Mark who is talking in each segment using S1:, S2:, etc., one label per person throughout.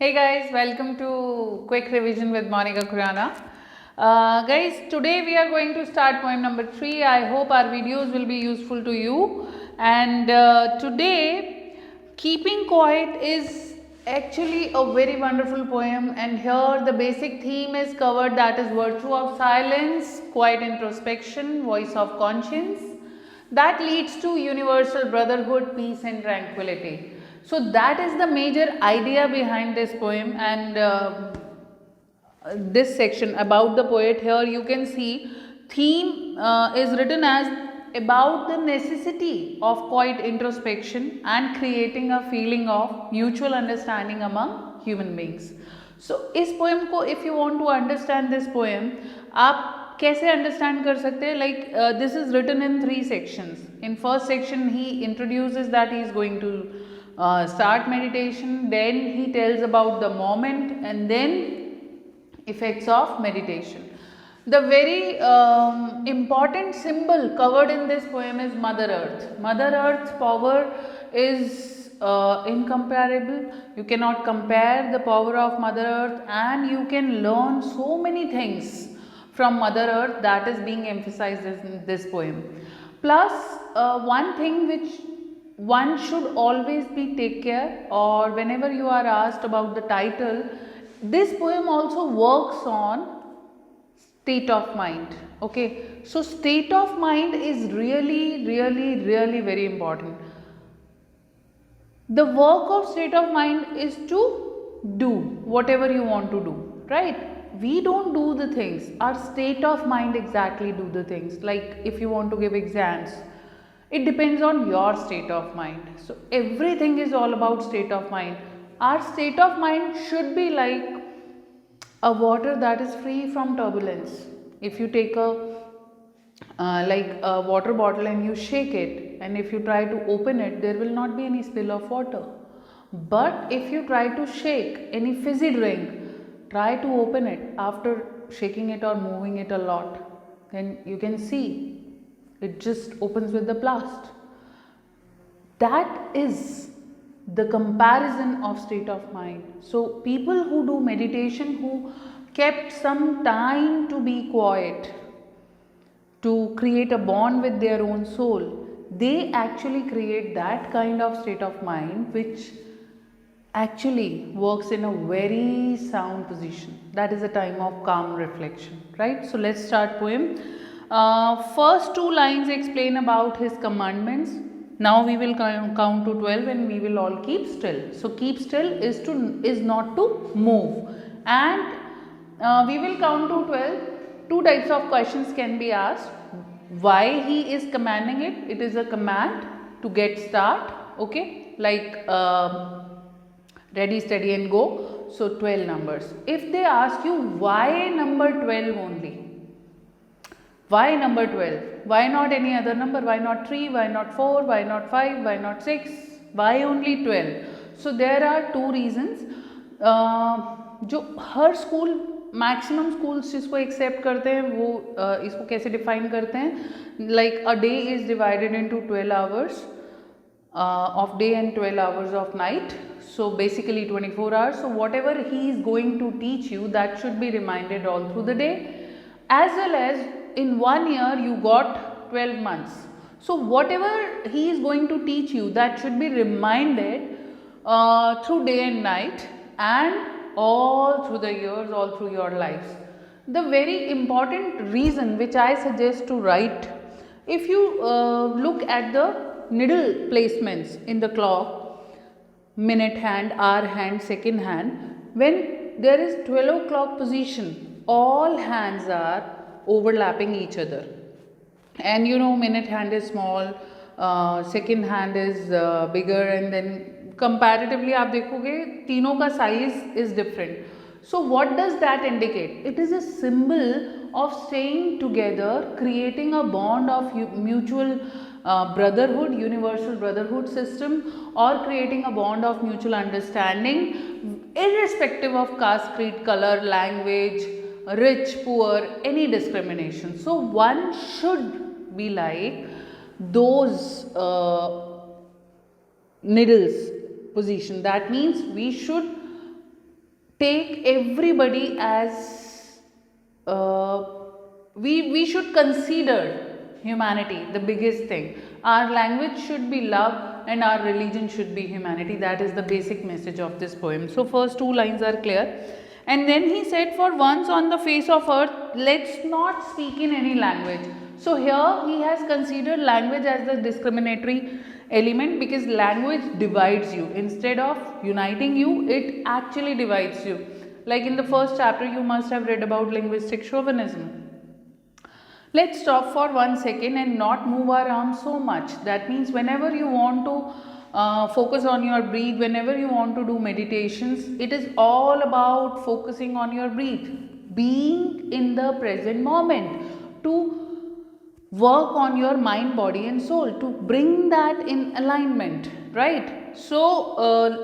S1: Hey guys, welcome to Quick Revision with Monika Khurana. Guys, today we are going to start poem number 3. I hope our videos will be useful to you. And today, Keeping Quiet is actually a very wonderful poem. And here the basic theme is covered, that is virtue of silence, quiet introspection, voice of conscience. That leads to universal brotherhood, peace and tranquility. So that is the major idea behind this poem, and this section about the poet. Here you can see theme is written as about the necessity of quiet introspection and creating a feeling of mutual understanding among human beings. So इस poem को, if you want to understand this poem, आप कैसे understand कर सकते हैं? Like this is written in 3 sections. In first section he introduces that he is going to start meditation, then he tells about the moment, and then effects of meditation. The very important symbol covered in this poem is Mother Earth. Mother Earth's power is incomparable. You cannot compare the power of Mother Earth, and you can learn so many things from Mother Earth that is being emphasized in this poem. Plus one thing which one should always be take care, or whenever you are asked about the title, this poem also works on state of mind. Okay, so state of mind is really very important. The work of state of mind is to do whatever you want to do, right? We don't do the things, our state of mind exactly do the things. Like if you want to give exams, it depends on your state of mind. So everything is all about state of mind. Our state of mind should be like a water that is free from turbulence. If you take a like a water bottle and you shake it, and if you try to open it, there will not be any spill of water. But if you try to shake any fizzy drink, try to open it after shaking it or moving it a lot, then you can see it just opens with the blast. That is the comparison of state of mind. So people who do meditation, who kept some time to be quiet, to create a bond with their own soul, they actually create that kind of state of mind which actually works in a very sound position. That is a time of calm reflection, right? So let's start poem. First 2 lines explain about his commandments. Now we will count to 12 and we will all keep still. So keep still is not to move, and we will count to 12. 2 types of questions can be asked. Why he is commanding it? It is a command to get start. Okay, like ready, steady and go. So 12 numbers. If they ask you why number 12 only, why number 12? Why not any other number? Why not 3? Why not 4? Why not 5? Why not 6? Why only 12? So there are 2 reasons. जो हर school, maximum schools जिसको accept करते हैं वो इसको कैसे define करते हैं? Like a day is divided into 12 hours of day and 12 hours of night, so basically 24 hours. So whatever he is going to teach you, that should be reminded all through the day, as well as in 1 year you got 12 months. So whatever he is going to teach you, that should be reminded through day and night, and all through the years, all through your lives. The very important reason which I suggest to write, if you look at the needle placements in the clock, minute hand, hour hand, second hand, when there is 12 o'clock position, all hands are overlapping each other, and you know minute hand is small, second hand is bigger, and then comparatively आप देखोगे तीनों का size is different. So what does that indicate? It is a symbol of staying together, creating a bond of mutual brotherhood, universal brotherhood system, or creating a bond of mutual understanding, irrespective of caste, creed, color, language, rich, poor, any discrimination. So one should be like those needles position. That means we should take everybody as we should consider humanity the biggest thing. Our language should be love and our religion should be humanity. That is the basic message of this poem. So first two lines are clear. And then he said, for once on the face of earth, let's not speak in any language. So here he has considered language as the discriminatory element, because language divides you. Instead of uniting you, it actually divides you. Like in the first chapter, you must have read about linguistic chauvinism. Let's stop for 1 second and not move our arms so much. That means whenever you want to focus on your breath, whenever you want to do meditations, it is all about focusing on your breath, being in the present moment, to work on your mind, body and soul, to bring that in alignment, right? So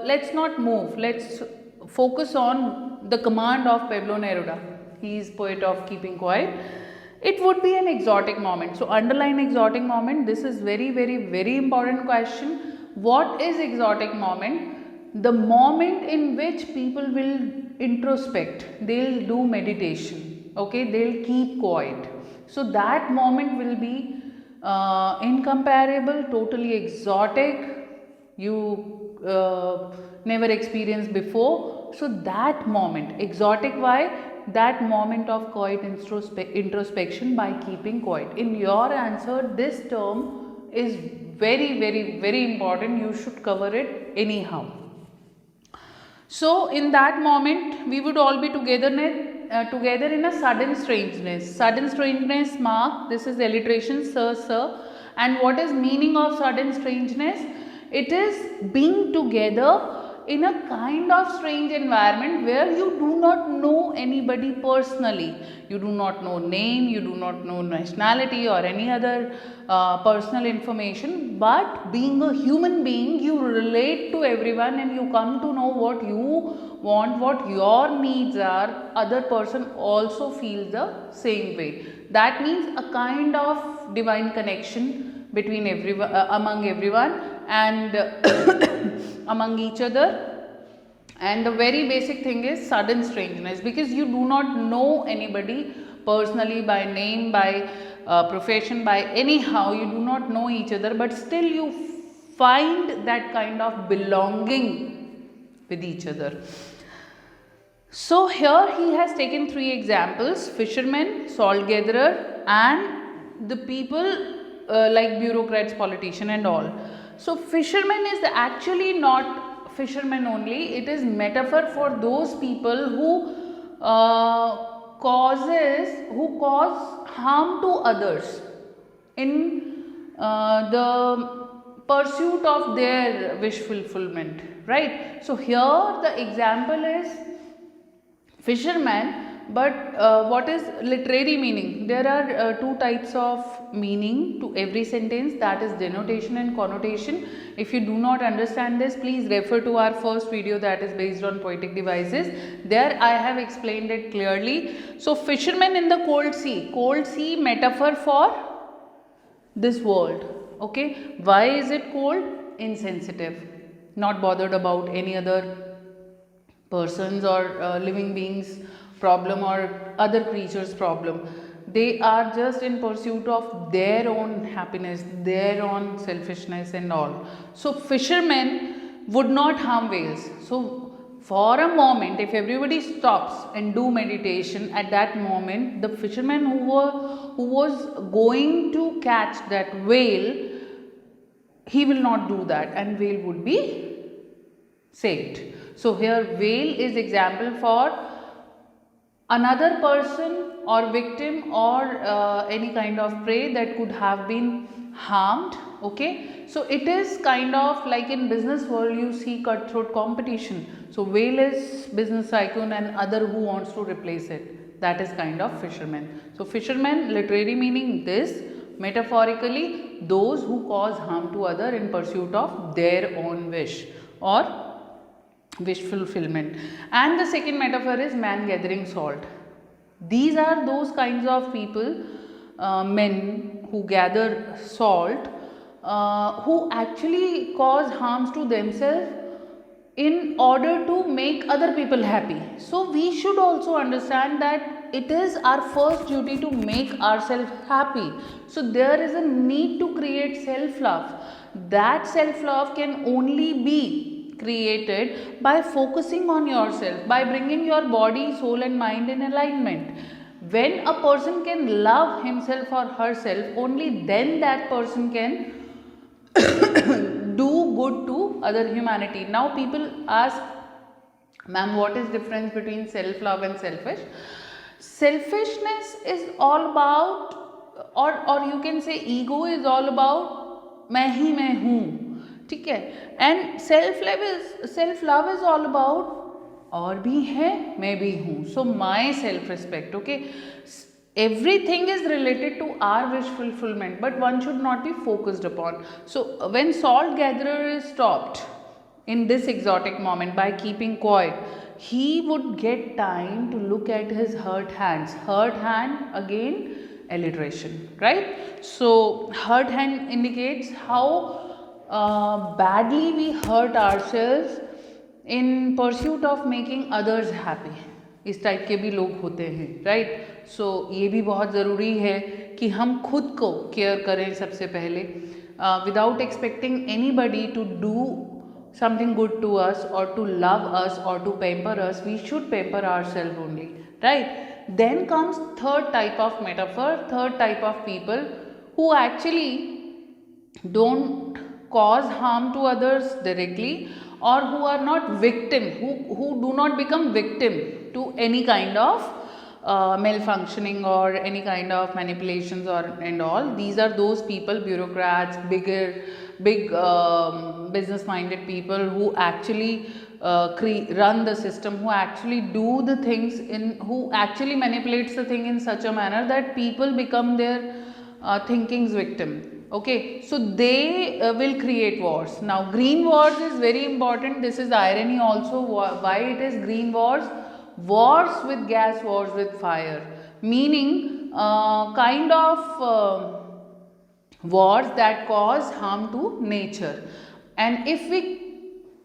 S1: let's not move. Let's focus on the command of Pablo Neruda. He is poet of keeping quiet. It would be an exotic moment. So underline exotic moment. This is very, very, very important question. What is exotic moment? The moment in which people will introspect. They'll do meditation. Okay, they'll keep quiet. So that moment will be incomparable, totally exotic. You never experienced before. So that moment, exotic, why? That moment of quiet introspection by keeping quiet. In your answer, this term is very, very, very important. You should cover it anyhow. So in that moment, we would all be together in a sudden strangeness. Sudden strangeness mark, this is alliteration, sir. And what is meaning of sudden strangeness? It is being together in a kind of strange environment where you do not know anybody personally. You do not know name, you do not know nationality or any other personal information, but being a human being, you relate to everyone and you come to know what you want, what your needs are. Other person also feels the same way. That means a kind of divine connection between everyone, among everyone and among each other. And the very basic thing is sudden strangeness, because you do not know anybody personally, by name, by profession, by anyhow, you do not know each other, but still you find that kind of belonging with each other. So here he has taken three examples: fishermen, salt gatherer, and the people like bureaucrats, politician and all. So fisherman is actually not fishermen only, it is metaphor for those people who cause harm to others in the pursuit of their wish fulfillment, right? So here the example is fisherman. But what is literary meaning? There are two types of meaning to every sentence, that is denotation and connotation. If you do not understand this, please refer to our first video that is based on poetic devices. There I have explained it clearly. So fisherman in the cold sea metaphor for this world. Okay, why is it cold? Insensitive, not bothered about any other persons or living beings problem or other creatures problem. They are just in pursuit of their own happiness, their own selfishness and all. So fishermen would not harm whales. So for a moment, if everybody stops and do meditation, at that moment the fisherman who was going to catch that whale, he will not do that and whale would be saved. So here whale is example for another person or victim or any kind of prey that could have been harmed. Okay, so it is kind of like in business world you see cutthroat competition. So whale is business tycoon and other who wants to replace it. That is kind of fisherman. So fisherman, literary meaning this, metaphorically those who cause harm to other in pursuit of their own wish or wish fulfillment. And the second metaphor is man gathering salt. These are those kinds of people, men who gather salt, who actually cause harms to themselves in order to make other people happy. So we should also understand that it is our first duty to make ourselves happy. So there is a need to create self love. That self love can only be created by focusing on yourself, by bringing your body, soul and mind in alignment. When a person can love himself or herself, only then that person can do good to other humanity. Now people ask, ma'am, what is difference between self love and selfish? Selfishness is all about, or you can say ego is all about मैं ही मैं हूँ, ठीक है. And self love is all about और भी है मैं भी हूँ. So my self respect. Okay, everything is related to our wish fulfillment, but one should not be focused upon. So when salt gatherer is stopped in this exotic moment by keeping quiet, he would get time to look at his hurt hands. Hurt hand, again alliteration, right? So hurt hand indicates how badly we hurt ourselves in pursuit of making others happy. इस type के भी लोग होते हैं, right. सो ये भी बहुत ज़रूरी है कि हम खुद को केयर करें सबसे पहले, without expecting anybody to do something good to us or to love us or to pamper us. We should pamper ourselves only, right? Then comes third type of metaphor, third type of people who actually don't cause harm to others directly, or who are not victim, who do not become victim to any kind of malfunctioning or any kind of manipulations or and all. These are those people, bureaucrats, big business minded people who actually run the system, who actually do the things who actually manipulates the thing in such a manner that people become their thinking's victim. Okay, so they will create wars. Now green wars is very important. This is the irony also why it is green wars. Wars with gas, wars with fire, meaning kind of wars that cause harm to nature. And if we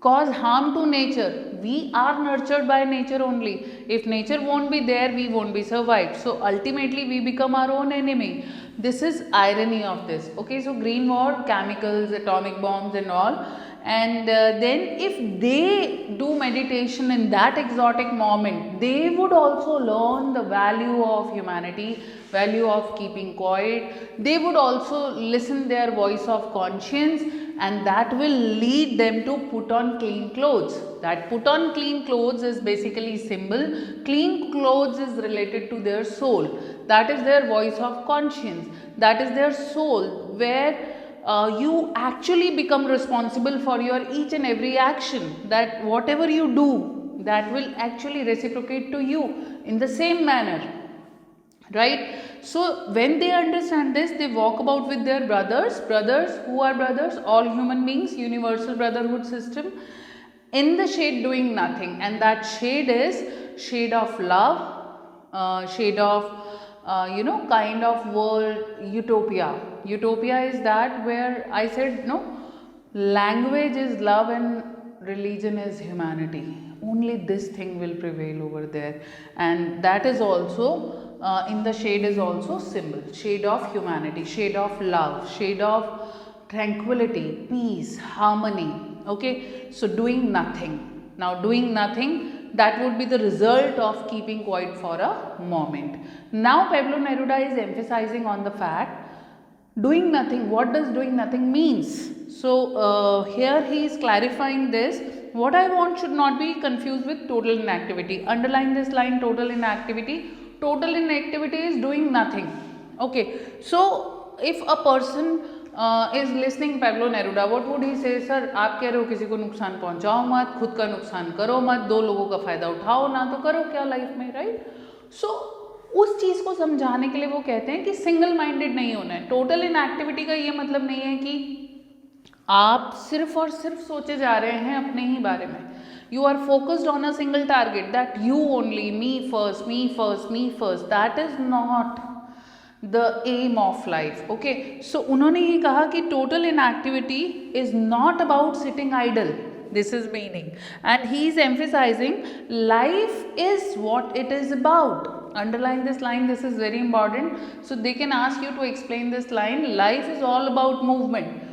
S1: cause harm to nature, we are nurtured by nature only. If nature won't be there, we won't be survived. So ultimately we become our own enemy. This is irony of this. Okay, so green war, chemicals, atomic bombs and all. And then if they do meditation in that exotic moment, they would also learn the value of humanity, value of keeping quiet. They would also listen their voice of conscience, and that will lead them to put on clean clothes. That put on clean clothes is basically symbol. Clean clothes is related to their soul. That is their voice of conscience. That is their soul, where you actually become responsible for your each and every action. That whatever you do, that will actually reciprocate to you in the same manner, right? So when they understand this, they walk about with their brothers. Who are brothers? All human beings, universal brotherhood system, in the shade doing nothing. And that shade is shade of love, shade of kind of world utopia. Utopia is that where I said no, language is love and religion is humanity. Only this thing will prevail over there. And that is also in the shade is also symbol, shade of humanity, shade of love, shade of tranquility, peace, harmony. Okay, so doing nothing. Now doing nothing, that would be the result of keeping quiet for a moment. Now Pablo Neruda is emphasizing on the fact, doing nothing, what does doing nothing means? So here he is clarifying this. What I want should not be confused with total inactivity. Underline this line, total inactivity. Total inactivity is doing nothing. Okay, so if a person is listening Pablo Neruda, what would he say? Sir, आप कह रहे हो किसी को नुकसान पहुंचाओ मत, खुद का नुकसान करो मत, दो लोगों का फायदा उठाओ ना, तो करो क्या लाइफ में, राइट? सो उस चीज़ को समझाने के लिए वो कहते हैं कि सिंगल माइंडेड नहीं होना है. टोटल इनएक्टिविटी का ये मतलब नहीं है कि आप सिर्फ और सिर्फ सोचे जा रहे हैं अपने ही बारे में. You are focused on a single target, that you only, me first, me first, me first. That is not the aim of life. Okay, so उन्होंने ये कहा कि total inactivity is not about sitting idle. This is meaning. And he is emphasizing life is what it is about. Underline this line, this is very important. So they can ask you to explain this line. Life is all about movement.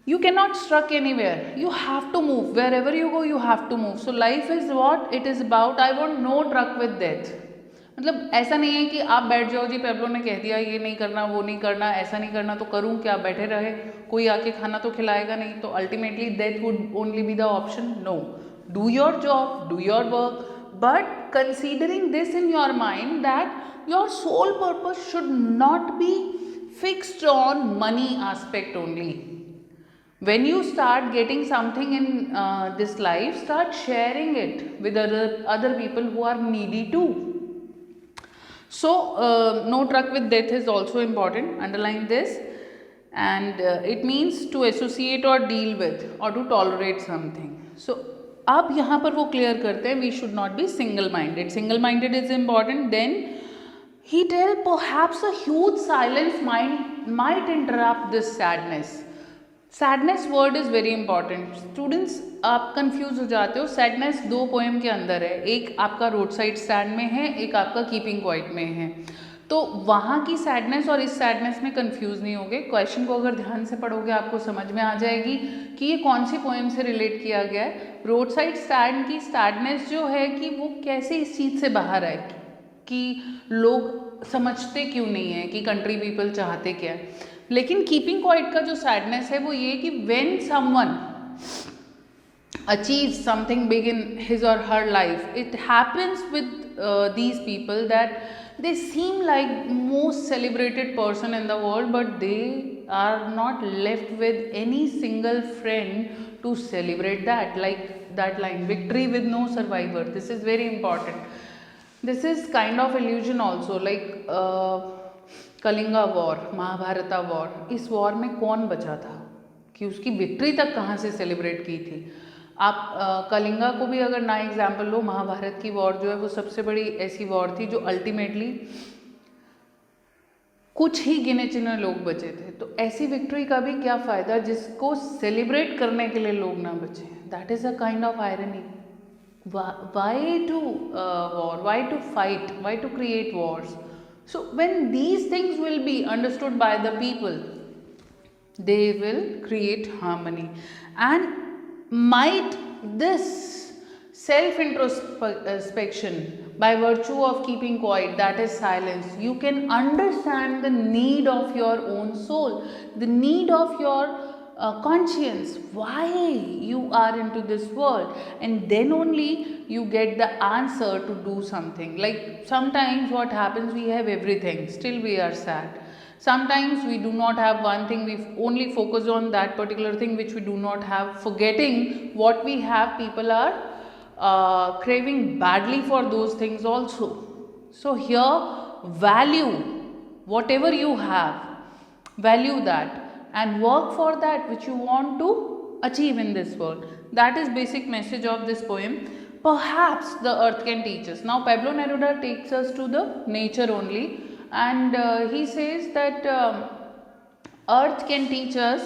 S1: You cannot stuck anywhere. You have to move. Wherever you go, you have to move. So life is what it is about. I want no truck with death. मतलब ऐसा नहीं है कि आप बैठ जाओ जी, Pablo ने कह दिया ये नहीं करना, वो नहीं करना, ऐसा नहीं करना तो करूँ क्या, बैठे रहे, कोई आके खाना तो खिलाएगा नहीं, तो ultimately death would only be the option. No, do your job, do your work, but considering this in your mind that your sole purpose should not be fixed on money aspect only. When you start getting something in this life, start sharing it with other people who are needy too. So no truck with death is also important. Underline this. And it means to associate or deal with or to tolerate something. So अब यहाँ पर वो clear करते हैं, we should not be single minded. Single minded is important. Then he tell perhaps a huge silence might interrupt this sadness. Sadness word is very important. Students आप confuse हो जाते हो. सैडनेस दो पोएम के अंदर है, एक आपका रोड साइड स्टैंड में है, एक आपका कीपिंग क्वाइट में है. तो वहाँ की सैडनेस और इस सैडनेस में कंफ्यूज नहीं होगे. क्वेश्चन को अगर ध्यान से पढ़ोगे आपको समझ में आ जाएगी कि ये कौन सी पोएम से रिलेट किया गया है. रोड साइड स्टैंड की सैडनेस जो है कि वो कैसे इस चीज़ से बाहर आए कि लोग समझते क्यों नहीं है, कि कंट्री पीपल चाहते क्या है. लेकिन कीपिंग क्वाइट का जो सैडनेस है वो ये कि when someone achieves something big in his or her life, it happens with these people that they seem like most celebrated person in the world, but they are not left with any single friend to celebrate that. Like that line, victory with no survivor. This is very important. This is kind of illusion also. Like Kalinga war, Mahabharata war, इस war में कौन बचा था कि उसकी victory तक कहाँ से सेलिब्रेट की थी. आप कलिंगा को भी अगर ना एग्जाम्पल लो, महाभारत की वॉर जो है वो सबसे बड़ी ऐसी वॉर थी जो अल्टीमेटली कुछ ही गिने चुने लोग बचे थे. तो ऐसी विक्ट्री का भी क्या फ़ायदा जिसको सेलिब्रेट करने के लिए लोग ना बचे. That is a kind of irony. Why to war, why to fight, why to create wars. So when these things will be understood by the people, they will create harmony. And might this self-introspection, by virtue of keeping quiet, that is silence, you can understand the need of your own soul, the need of your conscience, why you are into this world, and then only you get the answer to do something. Like sometimes what happens, we have everything, still we are sad. Sometimes we do not have one thing, we only focus on that particular thing which we do not have, forgetting what we have. People are craving badly for those things also. So here, value whatever you have, value that and work for that which you want to achieve in this world. That is basic message of this poem. Perhaps the earth can teach us. Now Pablo Neruda takes us to the nature only, and he says that earth can teach us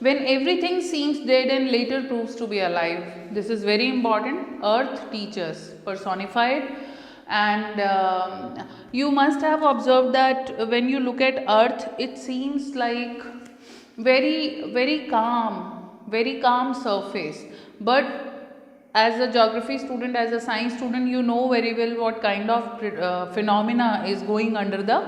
S1: when everything seems dead and later proves to be alive. This is very important. Earth teaches, personified. And you must have observed that when you look at earth, it seems like very calm surface. But as a geography student, as a science student, you know very well what kind of phenomena is going under the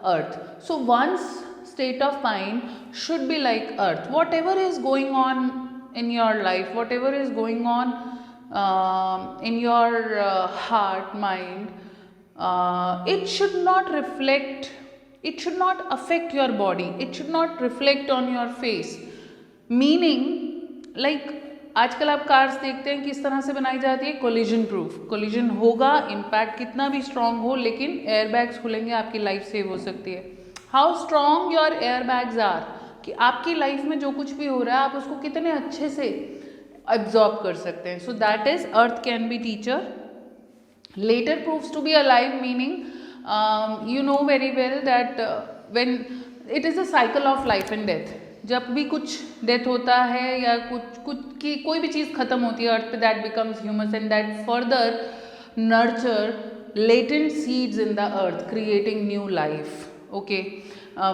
S1: earth. So one's state of mind should be like earth. Whatever is going on in your life, whatever is going on in your heart, mind, it should not reflect, it should not affect your body, it should not reflect on your face. Meaning, like आजकल आप cars देखते हैं किस तरह से बनाई जाती है, कोलिजन प्रूफ. कोलिजन होगा, इम्पैक्ट कितना भी स्ट्रांग हो, लेकिन एयरबैग्स खुलेंगे, आपकी लाइफ सेव हो सकती है. How strong your airbags are, कि आपकी लाइफ में जो कुछ भी हो रहा है आप उसको कितने अच्छे से एब्जॉर्ब कर सकते हैं. So that is earth can be teacher. Later proves to be alive, meaning you know very well that when it is a cycle of life and death. जब भी कुछ डेथ होता है या कुछ कुछ की कोई भी चीज़ ख़त्म होती है अर्थ पे, that becomes humus and that further nurture latent seeds in the earth creating new life. Okay,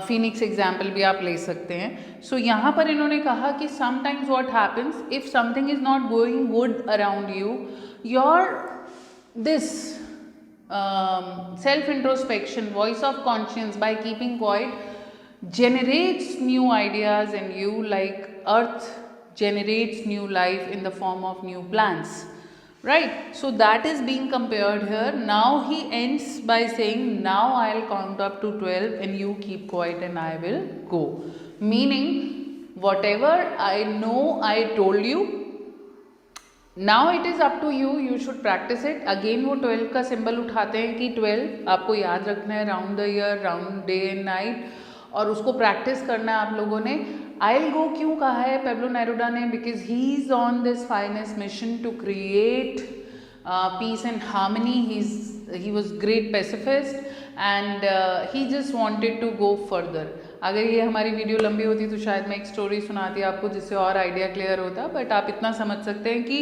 S1: Phoenix example भी आप ले सकते हैं। सो यहाँ पर इन्होंने कहा कि sometimes what happens if something is not going good around you, your this self introspection, voice of conscience, by keeping quiet generates new ideas in you, like earth generates new life in the form of new plants, right? So that is being compared here. Now he ends by saying, now I'll count up to 12 and you keep quiet and I will go, meaning whatever I know I told you, now it is up to you, you should practise it. Again वो 12 का symbol उठाते हैं कि 12 आपको याद रखना है round the year, round day and night, और उसको प्रैक्टिस करना है आप लोगों ने। आई विल गो क्यों कहा है पेब्लो नेरुडा ने? Because he is on this finest mission to create peace and harmony. He was great pacifist and he just wanted to go further. अगर ये हमारी वीडियो लंबी होती तो शायद मैं एक स्टोरी सुनाती आपको जिससे और आइडिया क्लियर होता, बट आप इतना समझ सकते हैं कि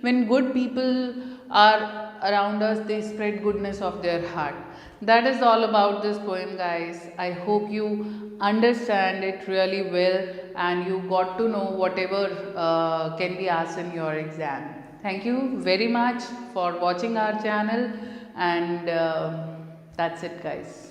S1: when good people are around us they spread goodness of their heart. That is all about this poem guys. I hope you understand it really well and you got to know whatever can be asked in your exam. Thank you very much for watching our channel and that's it guys.